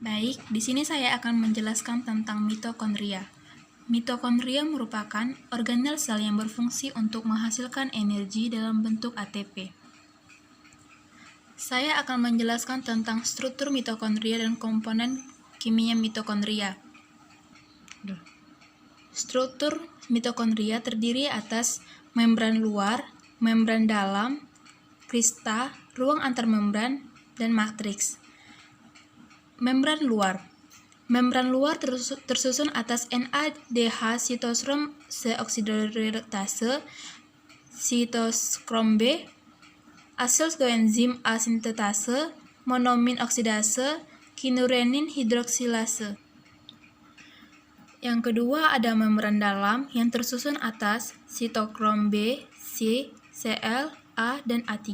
Baik, di sini saya akan menjelaskan tentang mitokondria. Mitokondria merupakan organel sel yang berfungsi untuk menghasilkan energi dalam bentuk ATP. Saya akan menjelaskan tentang struktur mitokondria dan komponen kimia mitokondria. Struktur mitokondria terdiri atas membran luar, membran dalam, krista, ruang antarmembran, dan matriks. Membran luar. Membran luar tersusun atas NADH sitokrom C-oksidorreduktase, sitoskrom B, asil koenzim A sintetase, monomin oksidase, kinurenin hidroksilase. Yang kedua ada membran dalam yang tersusun atas sitokrom B, C, Cl, A, dan A3.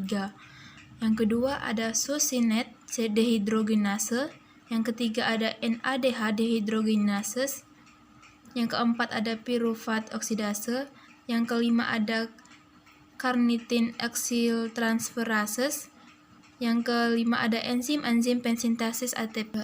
Yang kedua ada succinate C dehidrogenase. Yang ketiga ada NADH dehidrogenase. Yang keempat ada pyruvate oksidase. Yang kelima ada carnitin acetyltransferase. Yang kelima ada enzim pensintesis ATP.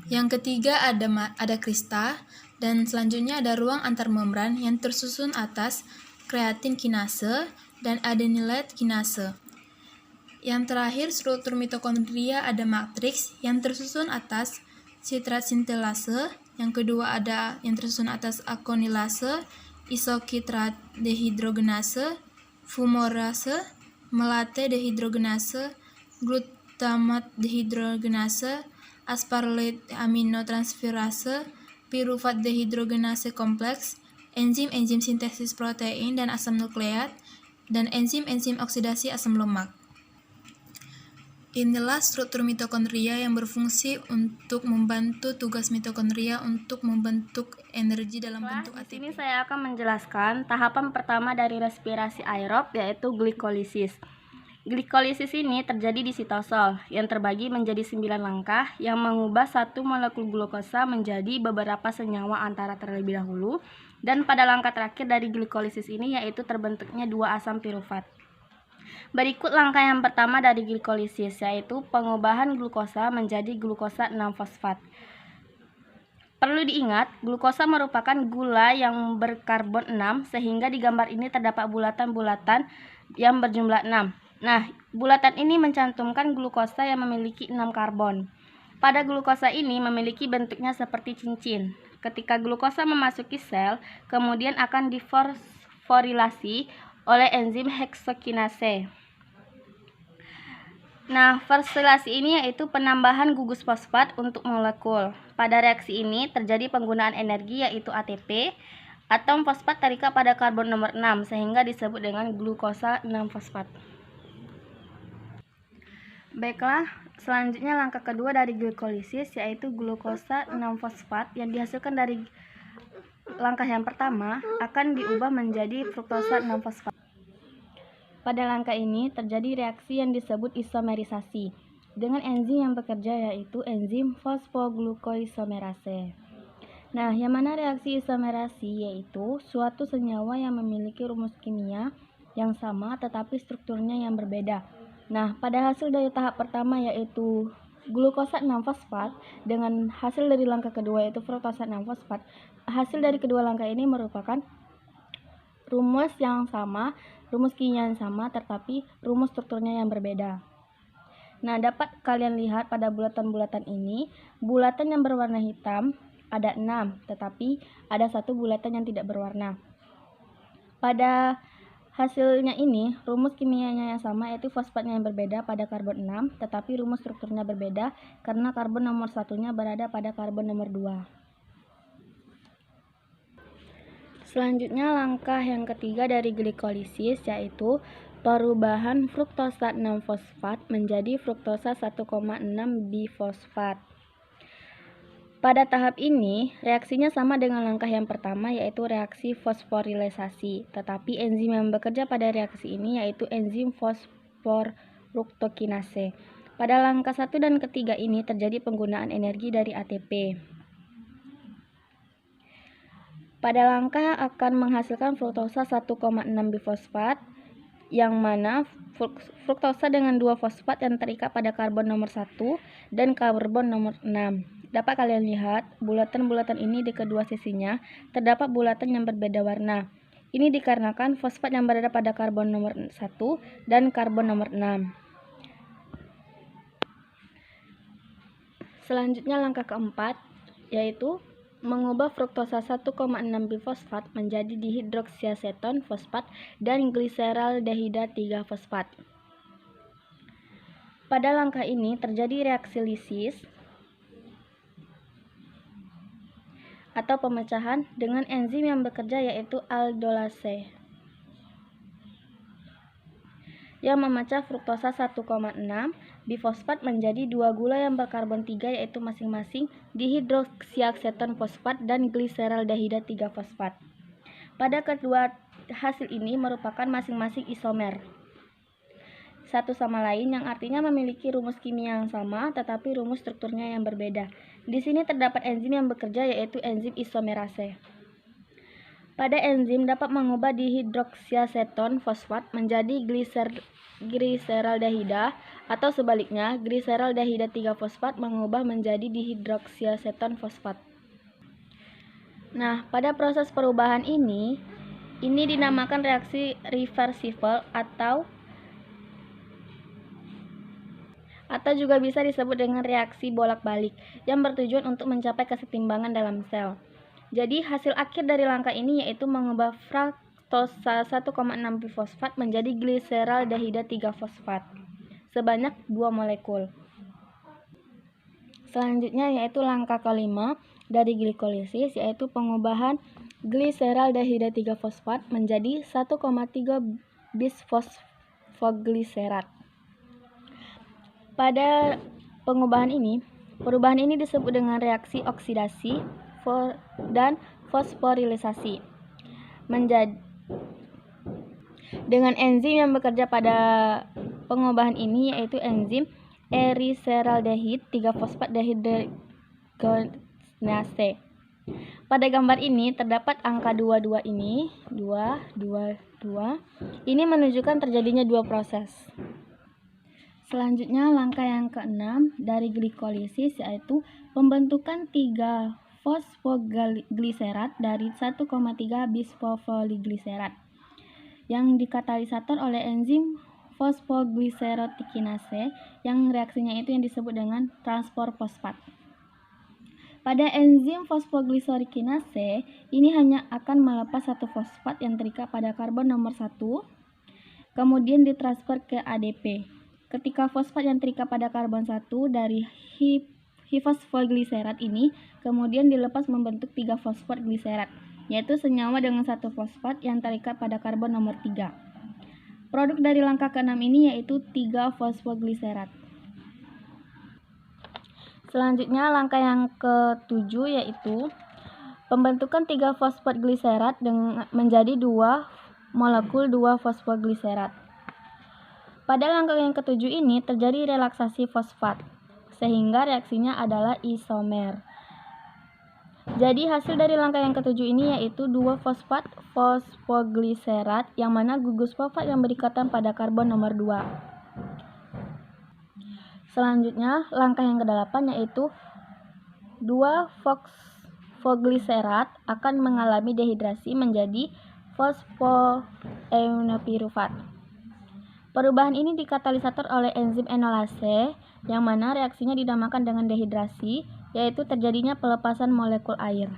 Yang ketiga ada krista, dan selanjutnya ada ruang antarmembran yang tersusun atas kreatin kinase dan adenylate kinase. Yang terakhir struktur mitokondria ada matriks yang tersusun atas citrat sintelase, yang kedua ada yang tersusun atas akonilase, isokitrat dehidrogenase, fumarase, melate dehidrogenase, glutamat dehidrogenase, aspartate aminotransferase, pyruvate dehidrogenase kompleks, enzim sintesis protein dan asam nukleat, dan enzim oksidasi asam lemak. Inilah struktur mitokondria yang berfungsi untuk membantu tugas mitokondria untuk membentuk energi dalam bentuk ATP. Di sini saya akan menjelaskan tahapan pertama dari respirasi aerob, yaitu glikolisis. Glikolisis ini terjadi di sitosol yang terbagi menjadi 9 langkah yang mengubah satu molekul glukosa menjadi beberapa senyawa antara terlebih dahulu, dan pada langkah terakhir dari glikolisis ini yaitu terbentuknya 2 asam pirufat. Berikut langkah yang pertama dari glikolisis, yaitu pengubahan glukosa menjadi glukosa 6-fosfat. Perlu diingat, glukosa merupakan gula yang berkarbon 6, sehingga di gambar ini terdapat bulatan-bulatan yang berjumlah 6. Nah, bulatan ini mencantumkan glukosa yang memiliki 6 karbon. Pada glukosa ini memiliki bentuknya seperti cincin. Ketika glukosa memasuki sel, kemudian akan difosforilasi oleh enzim heksokinase. Nah, fosforilasi ini yaitu penambahan gugus fosfat untuk molekul. Pada reaksi ini terjadi penggunaan energi yaitu ATP. Atom fosfat terikat pada karbon nomor 6 sehingga disebut dengan glukosa 6-fosfat. Baiklah, selanjutnya langkah kedua dari glikolisis yaitu glukosa 6-fosfat yang dihasilkan dari langkah yang pertama akan diubah menjadi fruktosa 6-fosfat. Pada langkah ini terjadi reaksi yang disebut isomerisasi dengan enzim yang bekerja yaitu enzim fosfoglukoisomerase. Nah, yang mana reaksi isomerasi yaitu suatu senyawa yang memiliki rumus kimia yang sama tetapi strukturnya yang berbeda. Nah, pada hasil dari tahap pertama yaitu glukosa 6-fosfat dengan hasil dari langkah kedua yaitu fruktosa 6-fosfat, hasil dari kedua langkah ini merupakan rumus yang sama, rumus kimia yang sama, tetapi rumus strukturnya yang berbeda. Nah, dapat kalian lihat pada bulatan-bulatan ini, bulatan yang berwarna hitam ada 6, tetapi ada satu bulatan yang tidak berwarna. Pada hasilnya ini, rumus kimianya yang sama yaitu fosfatnya yang berbeda pada karbon 6, tetapi rumus strukturnya berbeda karena karbon nomor satunya berada pada karbon nomor 2. Selanjutnya langkah yang ketiga dari glikolisis yaitu perubahan fruktosa 6-fosfat menjadi fruktosa 1,6 bifosfat. Pada tahap ini, reaksinya sama dengan langkah yang pertama yaitu reaksi fosforilisasi, tetapi enzim yang bekerja pada reaksi ini yaitu enzim fosforfruktokinase. Pada langkah 1 dan ketiga ini terjadi penggunaan energi dari ATP. Pada langkah akan menghasilkan fruktosa 1,6 bifosfat yang mana fruktosa dengan 2 fosfat yang terikat pada karbon nomor 1 dan karbon nomor 6. Dapat kalian lihat, bulatan-bulatan ini di kedua sisinya terdapat bulatan yang berbeda warna. Ini dikarenakan fosfat yang berada pada karbon nomor 1 dan karbon nomor 6. Selanjutnya langkah keempat, yaitu mengubah fruktosa 1,6 bifosfat menjadi dihidroksiaseton fosfat dan gliseraldehida 3 fosfat. Pada langkah ini terjadi reaksi lisis atau pemecahan dengan enzim yang bekerja, yaitu aldolase, yang memecah fruktosa 1,6 bifosfat menjadi 2 gula yang berkarbon 3, yaitu masing-masing dihidroksiaseton fosfat dan gliseraldehida 3 fosfat. Pada kedua hasil ini merupakan masing-masing isomer satu sama lain, yang artinya memiliki rumus kimia yang sama tetapi rumus strukturnya yang berbeda. Di sini terdapat enzim yang bekerja, yaitu enzim isomerase. Pada enzim dapat mengubah dihidroksiaseton fosfat menjadi gliseraldehida, atau sebaliknya gliseraldehida 3 fosfat mengubah menjadi dihidroksiaseton fosfat. Nah, pada proses perubahan ini dinamakan reaksi reversible atau juga bisa disebut dengan reaksi bolak-balik yang bertujuan untuk mencapai kesetimbangan dalam sel. Jadi hasil akhir dari langkah ini yaitu mengubah fruktosa 1,6 bifosfat menjadi gliseraldehida 3 fosfat sebanyak 2 molekul. Selanjutnya yaitu langkah kelima dari glikolisis, yaitu pengubahan gliseraldehida 3 fosfat menjadi 1,3 bisfosfogliserat. Pada perubahan ini disebut dengan reaksi oksidasi dan fosforilisasi dengan enzim yang bekerja pada pengubahan ini, yaitu enzim eriseraldehid 3 fosfat dehidrogenase. Pada gambar ini terdapat angka 22 ini, 2. Ini menunjukkan terjadinya dua proses. Selanjutnya langkah yang keenam dari glikolisis, yaitu pembentukan 3 fosfogliserat dari 1,3 bisfosfoligliserat yang dikatalisator oleh enzim fosfogliserotikinase, yang reaksinya itu yang disebut dengan transpor fosfat. Pada enzim fosfogliserotikinase ini hanya akan melepas satu fosfat yang terikat pada karbon nomor 1, kemudian ditransfer ke ADP. Ketika fosfat yang terikat pada karbon 1 dari fosfogliserat ini kemudian dilepas membentuk 3 fosfat gliserat, yaitu senyawa dengan satu fosfat yang terikat pada karbon nomor 3. Produk dari langkah ke-6 ini yaitu 3 fosfogliserat. Selanjutnya langkah yang ke-7 yaitu pembentukan 3 fosfat gliserat menjadi 2 molekul 2 fosfogliserat. Pada langkah yang ke-7 ini terjadi relaksasi fosfat, sehingga reaksinya adalah isomer. Jadi hasil dari langkah yang ke-7 ini yaitu 2 fosfat fosfogliserat, yang mana gugus fosfat yang berikatan pada karbon nomor 2. Selanjutnya langkah yang ke-8 yaitu 2 fosfogliserat akan mengalami dehidrasi menjadi fosfoenopirufat. Perubahan ini dikatalisator oleh enzim enolase, yang mana reaksinya dinamakan dengan dehidrasi, yaitu terjadinya pelepasan molekul air.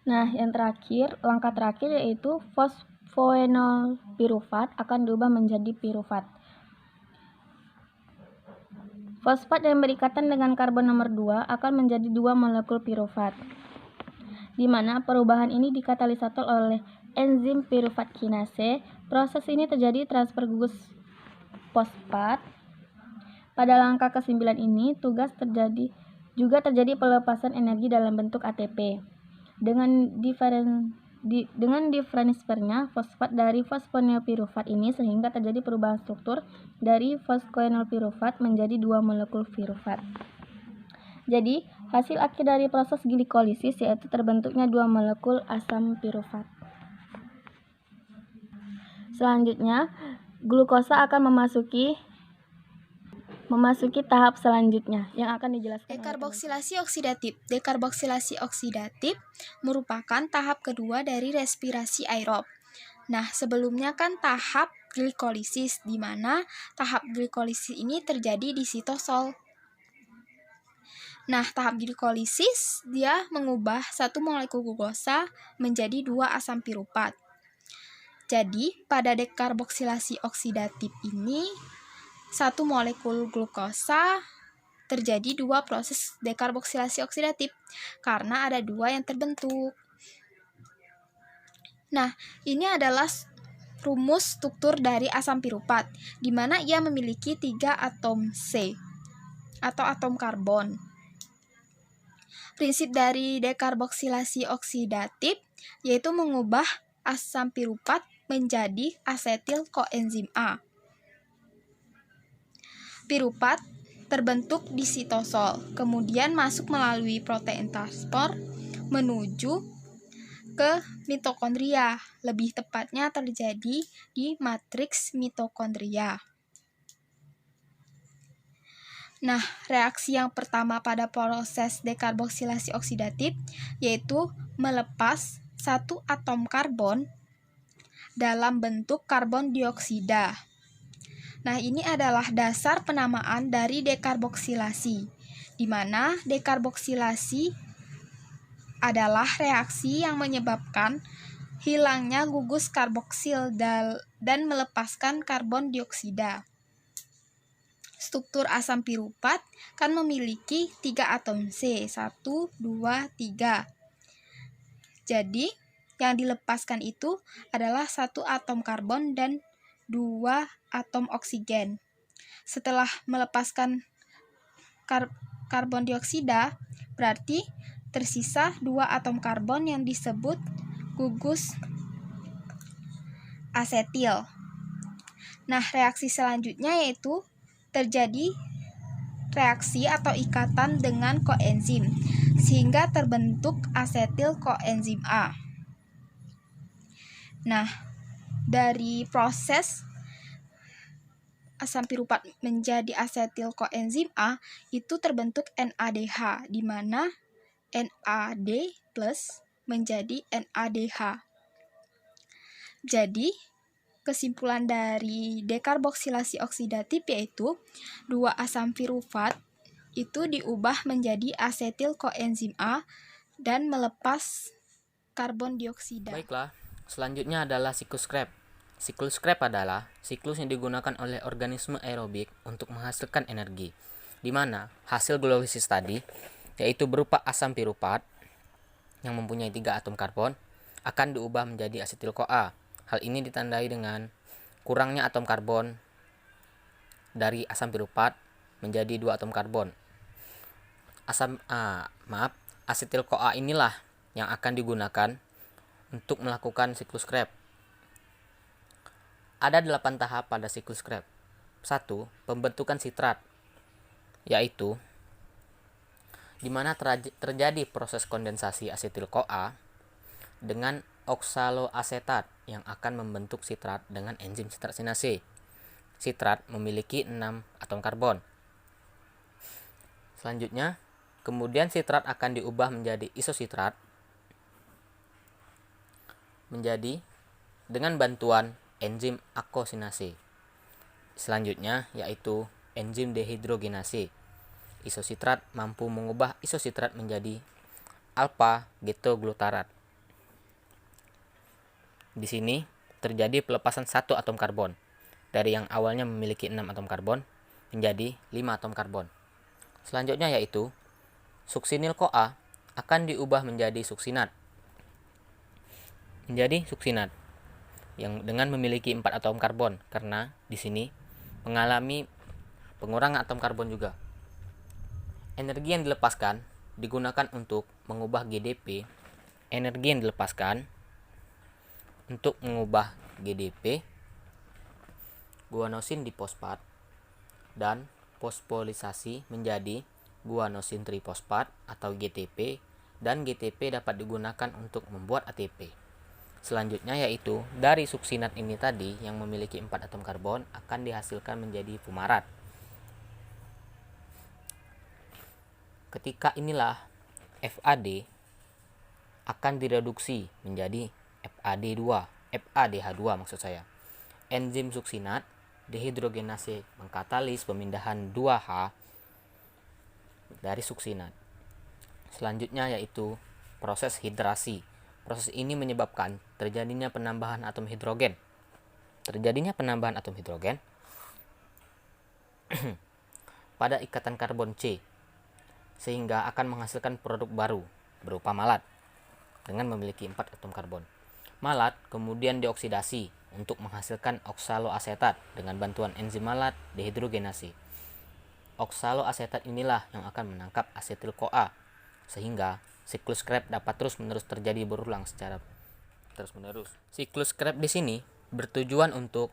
Nah, yang terakhir, langkah terakhir yaitu fosfoenolpirufat akan diubah menjadi pirufat. Fosfat yang berikatan dengan karbon nomor 2 akan menjadi 2 molekul pirufat, di mana perubahan ini dikatalisator oleh enzim pirufat kinase. Proses ini terjadi transfer gugus fosfat. Pada langkah ke-9 ini juga terjadi pelepasan energi dalam bentuk ATP. Dengan diferensfernya fosfat dari fosfoenolpirufat ini, sehingga terjadi perubahan struktur dari fosfoenolpirufat menjadi 2 molekul pirufat. Jadi, hasil akhir dari proses glikolisis yaitu terbentuknya 2 molekul asam pirufat. Selanjutnya, glukosa akan memasuki tahap selanjutnya yang akan dijelaskan oleh Dekarboksilasi oksidatif. Dekarboksilasi oksidatif merupakan tahap kedua dari respirasi aerob. Nah, sebelumnya kan tahap glikolisis, di mana tahap glikolisis ini terjadi di sitosol. Nah, tahap glikolisis dia mengubah satu molekul glukosa menjadi 2 asam piruvat. Jadi, pada dekarboksilasi oksidatif ini, satu molekul glukosa terjadi 2 proses dekarboksilasi oksidatif karena ada 2 yang terbentuk. Nah, ini adalah rumus struktur dari asam piruvat, di mana ia memiliki 3 atom C atau atom karbon. Prinsip dari dekarboksilasi oksidatif yaitu mengubah asam piruvat menjadi asetil koenzim A. Piruvat terbentuk di sitosol, kemudian masuk melalui protein transport menuju ke mitokondria. Lebih tepatnya terjadi di matriks mitokondria. Nah, reaksi yang pertama pada proses dekarboksilasi oksidatif yaitu melepas satu atom karbon dalam bentuk karbon dioksida. Nah, ini adalah dasar penamaan dari dekarboksilasi, di mana dekarboksilasi adalah reaksi yang menyebabkan hilangnya gugus karboksil dan melepaskan karbon dioksida. Struktur asam piruvat kan memiliki 3 atom C, 1, 2, 3. Jadi, yang dilepaskan itu adalah 1 atom karbon dan 2 atom oksigen. Setelah melepaskan karbon dioksida, berarti tersisa 2 atom karbon yang disebut gugus asetil. Nah, reaksi selanjutnya yaitu terjadi reaksi atau ikatan dengan koenzim sehingga terbentuk asetil koenzim A. Nah, dari proses asam piruvat menjadi asetil koenzim A itu terbentuk NADH, di mana NAD+ menjadi NADH. Jadi, kesimpulan dari dekarboksilasi oksidatif yaitu 2 asam piruvat itu diubah menjadi asetil koenzim A dan melepas karbon dioksida. Baiklah, selanjutnya adalah siklus Krebs. Siklus Krebs adalah siklus yang digunakan oleh organisme aerobik untuk menghasilkan energi, di mana hasil glikolisis tadi, yaitu berupa asam piruvat yang mempunyai 3 atom karbon, akan diubah menjadi asetil-CoA. Hal ini ditandai dengan kurangnya atom karbon dari asam piruvat menjadi 2 atom karbon. Asetil-CoA inilah yang akan digunakan untuk melakukan siklus Krebs. Ada 8 tahap pada siklus Krebs. 1. Pembentukan sitrat, yaitu di mana terjadi proses kondensasi asetil-CoA dengan oksaloasetat yang akan membentuk sitrat dengan enzim sitratsinase. Sitrat memiliki 6 atom karbon. Selanjutnya, kemudian sitrat akan diubah menjadi isositrat menjadi dengan bantuan enzim akosinase. Selanjutnya yaitu enzim dehidrogenase. Isositrat mampu mengubah isositrat menjadi alfa getoglutarat. Di sini terjadi pelepasan 1 atom karbon dari yang awalnya memiliki 6 atom karbon menjadi 5 atom karbon. Selanjutnya yaitu suksinil-CoA akan diubah menjadi suksinat. Yang dengan memiliki 4 atom karbon karena di sini mengalami pengurangan atom karbon juga. Energi yang dilepaskan digunakan untuk mengubah GDP. Energi yang dilepaskan untuk mengubah GDP guanosin difosfat dan fosfolisasi menjadi guanosin trifosfat atau GTP, dan GTP dapat digunakan untuk membuat ATP. Selanjutnya yaitu dari suksinat ini tadi yang memiliki 4 atom karbon akan dihasilkan menjadi fumarat. Ketika inilah FAD akan direduksi menjadi FADH2 maksud saya. Enzim suksinat dehidrogenase mengkatalis pemindahan 2H dari suksinat. Selanjutnya yaitu proses hidrasi. Proses ini menyebabkan terjadinya penambahan atom hidrogen. Pada ikatan karbon C, sehingga akan menghasilkan produk baru berupa malat dengan memiliki 4 atom karbon. Malat kemudian dioksidasi untuk menghasilkan oksaloasetat dengan bantuan enzim malat dehidrogenase. Oksaloasetat inilah yang akan menangkap asetil-CoA, sehingga siklus Krebs dapat terus-menerus terjadi berulang secara terus-menerus. Siklus Krebs di sini bertujuan untuk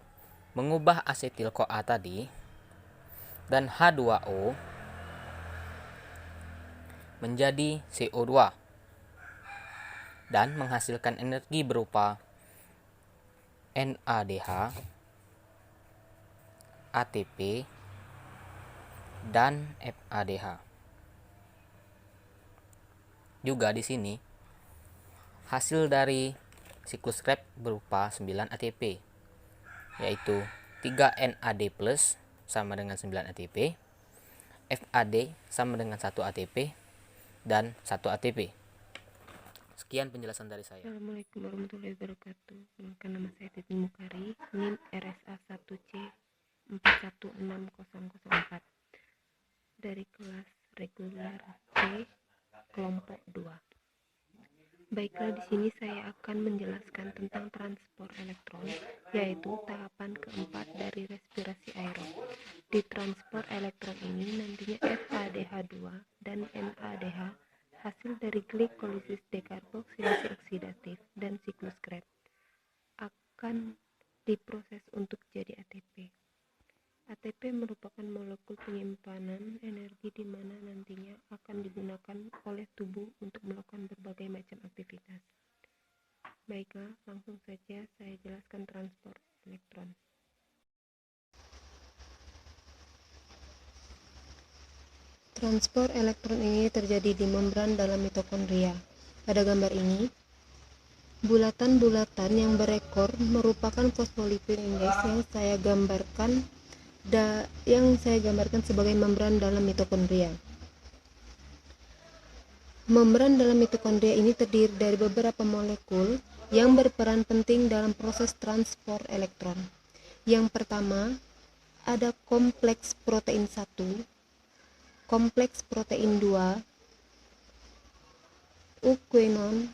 mengubah asetil-CoA tadi dan H2O menjadi CO2 dan menghasilkan energi berupa NADH, ATP, dan FADH. Juga di sini hasil dari siklus Krebs berupa 9 ATP, yaitu 3 NAD+ sama dengan 9 ATP, FAD sama dengan 1 ATP, dan 1 ATP. Sekian penjelasan dari saya. Assalamualaikum warahmatullahi wabarakatuh. Perkenalkan, nama saya Titin Mukari, NIM RSA 1C 416004 dari kelas reguler C kelompok 2. Baiklah, di sini saya akan menjelaskan tentang transport elektron, yaitu tahapan keempat dari respirasi aerob. Di transport elektron ini nantinya FADH2 dan NADH hasil dari glikolisis dekarboksilasi oksidatif dan siklus Krebs akan diproses untuk jadi ATP. ATP merupakan molekul penyimpanan energi di mana nantinya akan digunakan oleh tubuh untuk melakukan berbagai macam aktivitas. Baiklah, langsung saja saya jelaskan transport elektron. Transport elektron ini terjadi di membran dalam mitokondria. Pada gambar ini, bulatan-bulatan yang berekor merupakan fosfolipid indeks yang saya gambarkan sebagai membran dalam mitokondria. Membran dalam mitokondria ini terdiri dari beberapa molekul yang berperan penting dalam proses transport elektron. Yang pertama, ada kompleks protein 1, kompleks protein 2, uquenon,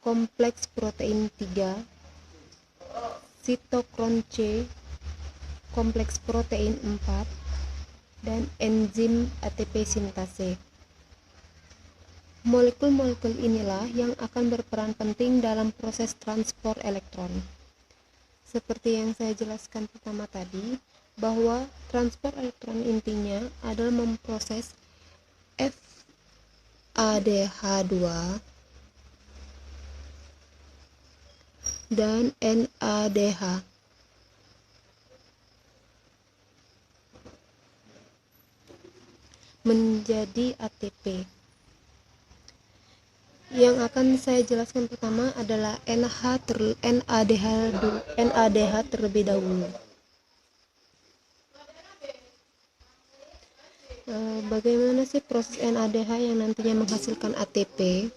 kompleks protein 3, sitokron C, kompleks protein 4, dan enzim ATP sintase. Molekul-molekul inilah yang akan berperan penting dalam proses transport elektron. Seperti yang saya jelaskan pertama tadi, bahwa transport elektron intinya adalah memproses FADH2 dan NADH menjadi ATP. Yang akan saya jelaskan pertama adalah NADH terlebih dahulu. Bagaimana sih proses NADH yang nantinya menghasilkan ATP?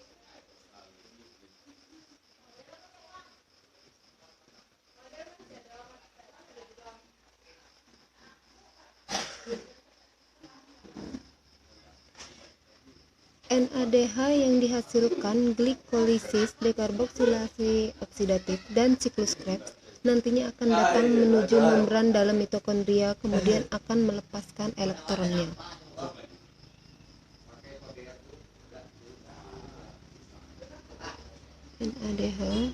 NADH yang dihasilkan glikolisis dekarboksilasi oksidatif dan siklus Krebs nantinya akan datang menuju membran dalam mitokondria, kemudian akan melepaskan elektronnya. NADH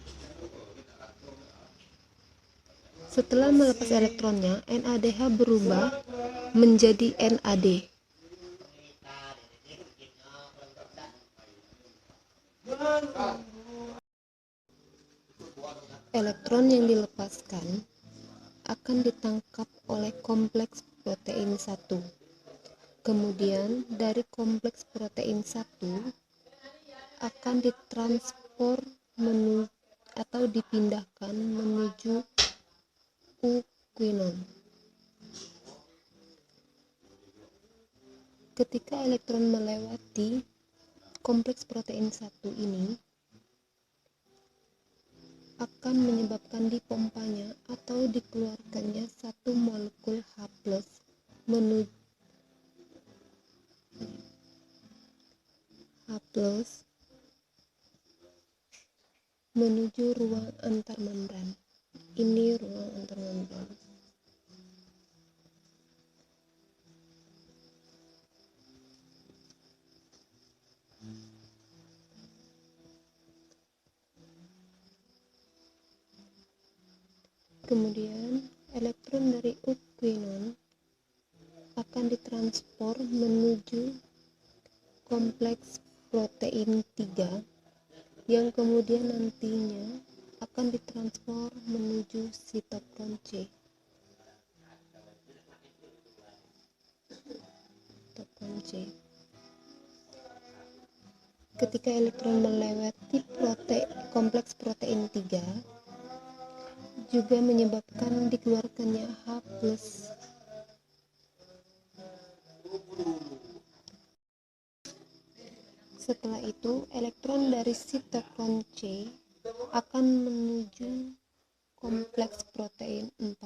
setelah melepas elektronnya, NADH berubah menjadi NAD. Elektron yang dilepaskan akan ditangkap oleh kompleks protein 1. Kemudian dari kompleks protein 1 akan ditranspor atau dipindahkan menuju uquinon. Ketika elektron melewati kompleks protein 1 ini akan menyebabkan dipompanya atau dikeluarkannya satu molekul H+ menuju ruang antarmembran. Ini ruang antarmembran. Kemudian elektron dari uquinon akan ditranspor menuju kompleks protein 3 yang kemudian nantinya akan ditranspor menuju sitokrom C. Ketika elektron melewati kompleks protein 3 juga menyebabkan dikeluarkannya H+. Setelah itu, elektron dari sitokrom C akan menuju kompleks protein 4.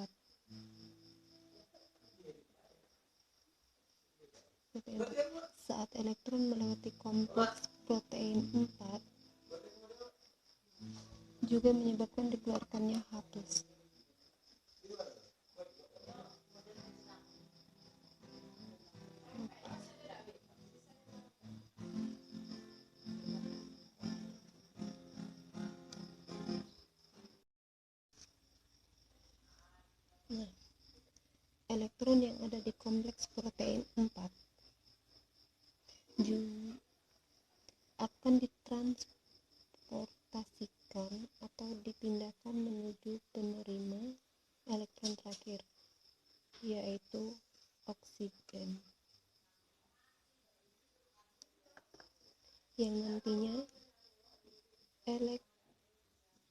Saat elektron melewati kompleks protein 4 juga menyebabkan dikeluarkannya H+. Nah, elektron yang ada di kompleks protein 4 juga akan ditransportasikan atau dipindahkan menuju penerima elektron terakhir, yaitu oksigen, yang nantinya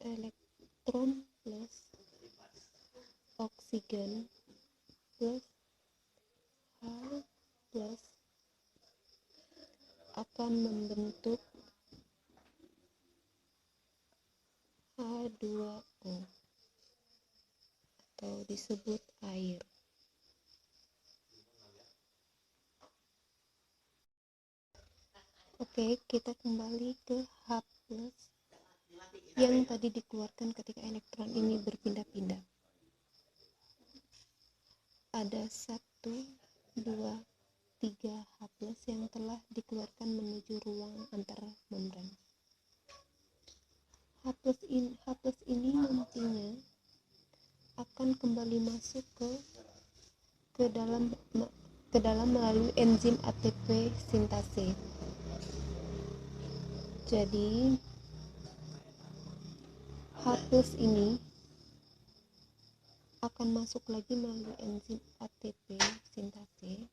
elektron plus oksigen plus H plus akan membentuk H2O atau disebut air. Oke, kita kembali ke H+ yang tadi dikeluarkan ketika elektron ini berpindah-pindah. Ada 1, 2, 3 H+ yang telah dikeluarkan menuju ruang antar membran. H+ ini nantinya akan kembali masuk ke dalam melalui enzim ATP sintase. Jadi H+ ini akan masuk lagi melalui enzim ATP sintase.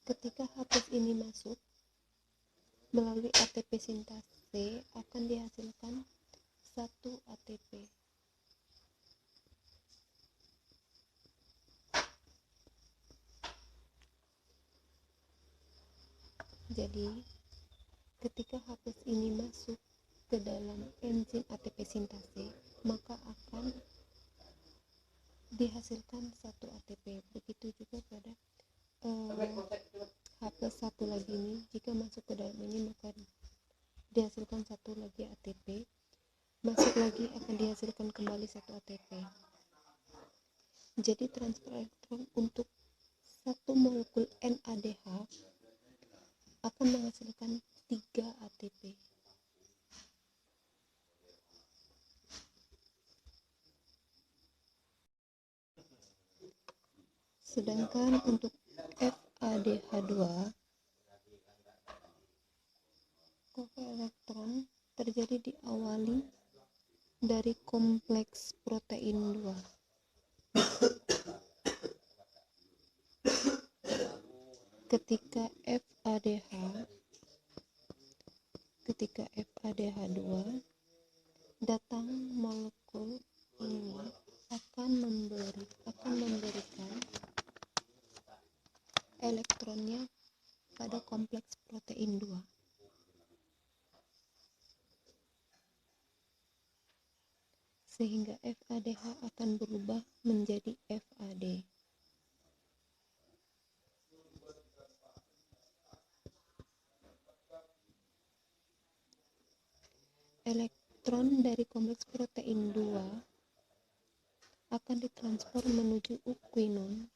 Ketika H+ ini masuk melalui ATP sintase akan dihasilkan 1 ATP. Jadi ketika H+ ini masuk ke dalam enzim ATP sintase, maka akan dihasilkan 1 ATP. Begitu juga pada H+1 lagi ini, jika masuk ke dalam ini maka dihasilkan 1 lagi ATP, masuk lagi akan dihasilkan kembali 1 ATP. Jadi transfer elektron untuk 1 molekul NADH akan menghasilkan 3 ATP. Sedangkan untuk FADH2, elektron terjadi diawali dari kompleks protein 2. Ketika FADH2 datang, molekul ini akan memberikan elektronnya pada kompleks protein 2. Sehingga FADH akan berubah menjadi FAD. Elektron dari kompleks protein 2 akan ditransfer menuju uquinon,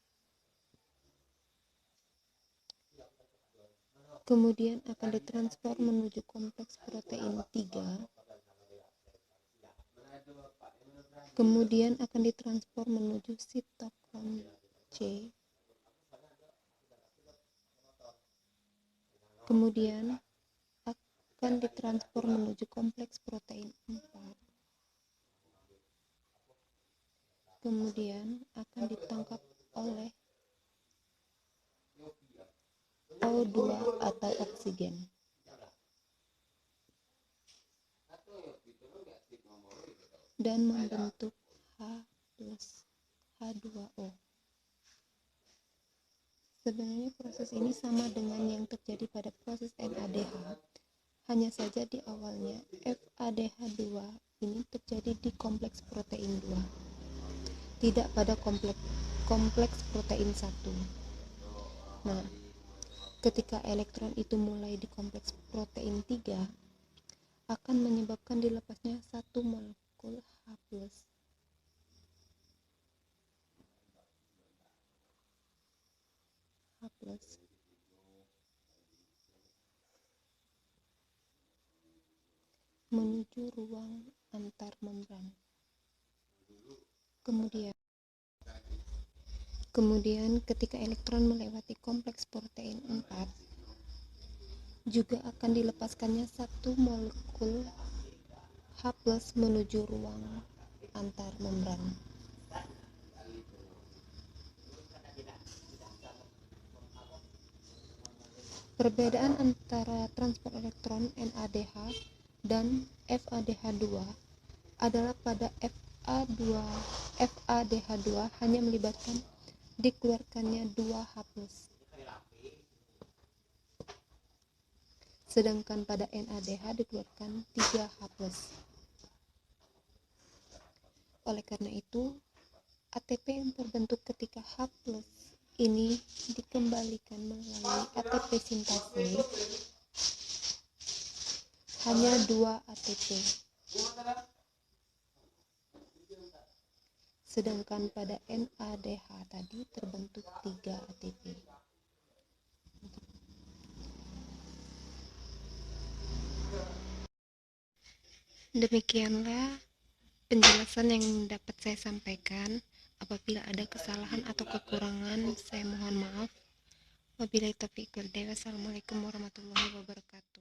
kemudian akan ditransfer menuju kompleks protein 3, kemudian akan ditransfer menuju sitokrom C, kemudian akan ditransfer menuju kompleks protein 4, kemudian akan ditangkap oleh O2 atau oksigen. Dan membentuk H+H2O. Sebenarnya proses ini sama dengan yang terjadi pada proses NADH, hanya saja di awalnya FADH2 ini terjadi di kompleks protein 2, tidak pada kompleks protein 1. Nah, ketika elektron itu mulai di kompleks protein 3, akan menyebabkan dilepasnya satu molekul H+. Menuju ruang antar membran. Kemudian ketika elektron melewati kompleks protein 4, juga akan dilepaskannya satu molekul H+ menuju ruang antar membran. Perbedaan antara transfer elektron NADH dan FADH2 adalah pada FADH2 hanya melibatkan dikeluarkannya 2 H+, sedangkan pada NADH dikeluarkan 3 H+. Oleh karena itu, ATP yang terbentuk ketika H+ ini dikembalikan melalui ATP sintase hanya 2 ATP, sedangkan pada NADH tadi terbentuk 3 ATP. Demikianlah penjelasan yang dapat saya sampaikan. Apabila ada kesalahan atau kekurangan, saya mohon maaf. Wabillahi taufiq wal hidayah. Wassalamualaikum warahmatullahi wabarakatuh.